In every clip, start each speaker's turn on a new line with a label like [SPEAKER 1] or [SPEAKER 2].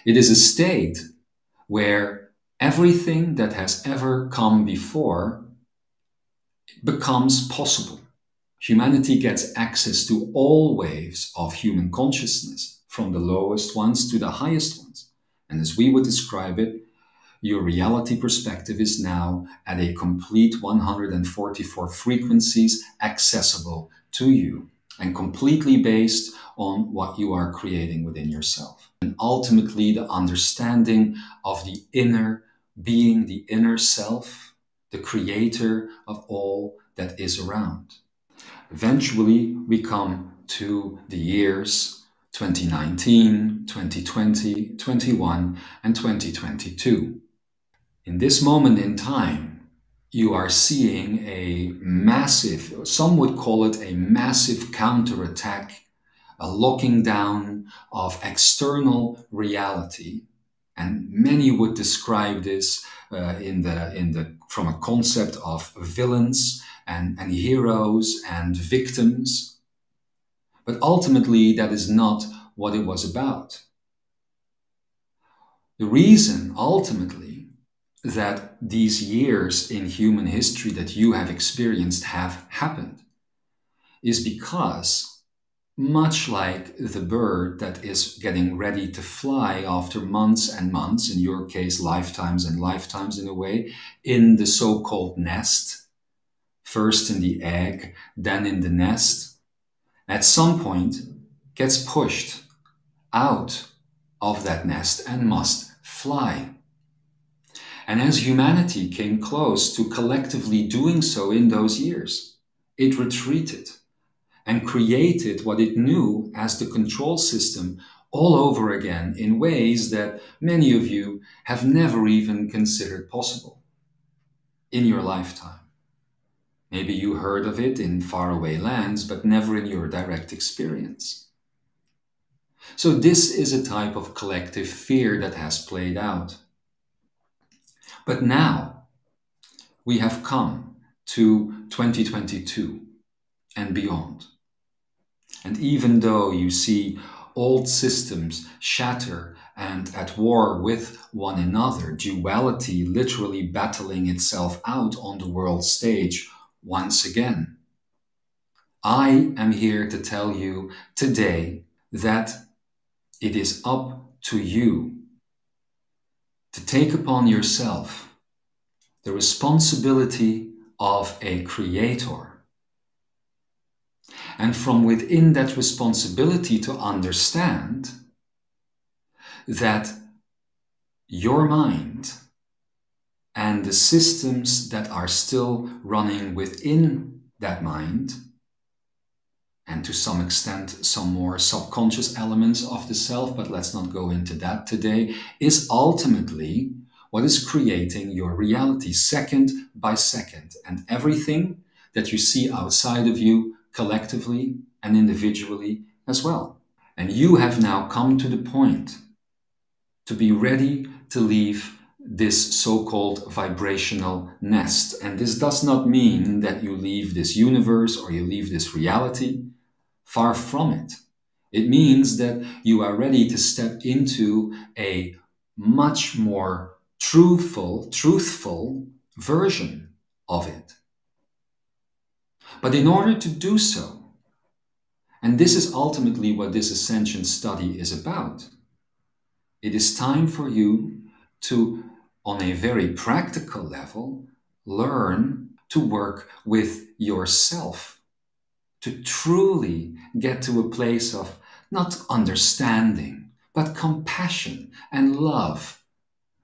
[SPEAKER 1] It is a state where everything that has ever come before becomes possible. Humanity gets access to all waves of human consciousness, from the lowest ones to the highest ones. And as we would describe it, your reality perspective is now at a complete 144 frequencies accessible to you and completely based on what you are creating within yourself. And ultimately, the understanding of the inner being, the inner self, the creator of all that is around. Eventually, we come to the years 2019, 2020, 21, and 2022. In this moment in time, you are seeing a massive, some would call it a massive counterattack, a locking down of external reality. And many would describe this from a concept of villains and heroes and victims. But ultimately, that is not what it was about. The reason, ultimately, that these years in human history that you have experienced have happened is because, much like the bird that is getting ready to fly after months and months, in your case, lifetimes and lifetimes in a way, in the so-called nest, first in the egg, then in the nest, at some point gets pushed out of that nest and must fly. And as humanity came close to collectively doing so in those years, it retreated and created what it knew as the control system all over again in ways that many of you have never even considered possible in your lifetime. Maybe you heard of it in faraway lands, but never in your direct experience. So this is a type of collective fear that has played out. But now we have come to 2022 and beyond. And even though you see old systems shatter and at war with one another, duality literally battling itself out on the world stage once again, I am here to tell you today that it is up to you to take upon yourself the responsibility of a creator. And from within that responsibility to understand that your mind and the systems that are still running within that mind, and to some extent some more subconscious elements of the self, but let's not go into that today, is ultimately what is creating your reality second by second. And everything that you see outside of you collectively and individually as well. And you have now come to the point to be ready to leave this so-called vibrational nest. And this does not mean that you leave this universe or you leave this reality. Far from it. It means that you are ready to step into a much more truthful version of it. But in order to do so, and this is ultimately what this ascension study is about, it is time for you to, on a very practical level, learn to work with yourself, to truly get to a place of not understanding, but compassion and love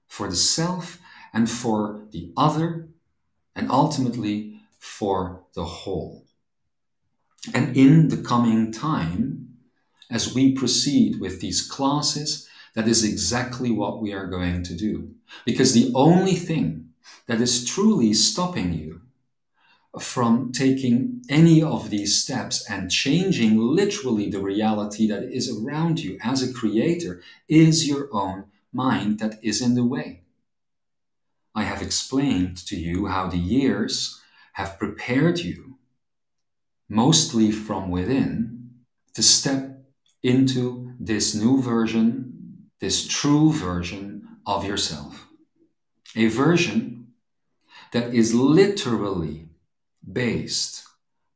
[SPEAKER 1] for the self and for the other, and ultimately for the whole. And in the coming time, as we proceed with these classes, that is exactly what we are going to do. Because the only thing that is truly stopping you from taking any of these steps and changing literally the reality that is around you as a creator is your own mind that is in the way. I have explained to you how the years have prepared you, mostly from within, to step into this new version this true version of yourself. A version that is literally based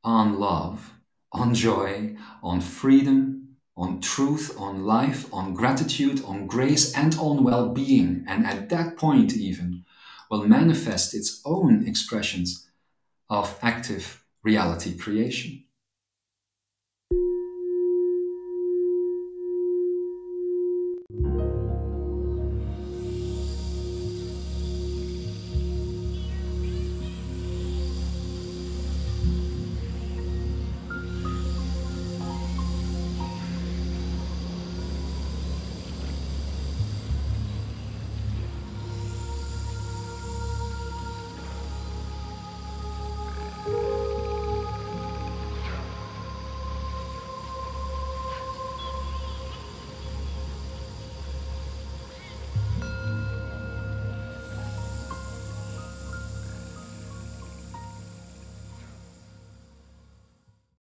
[SPEAKER 1] on love, on joy, on freedom, on truth, on life, on gratitude, on grace, and on well-being. And at that point even will manifest its own expressions of active reality creation.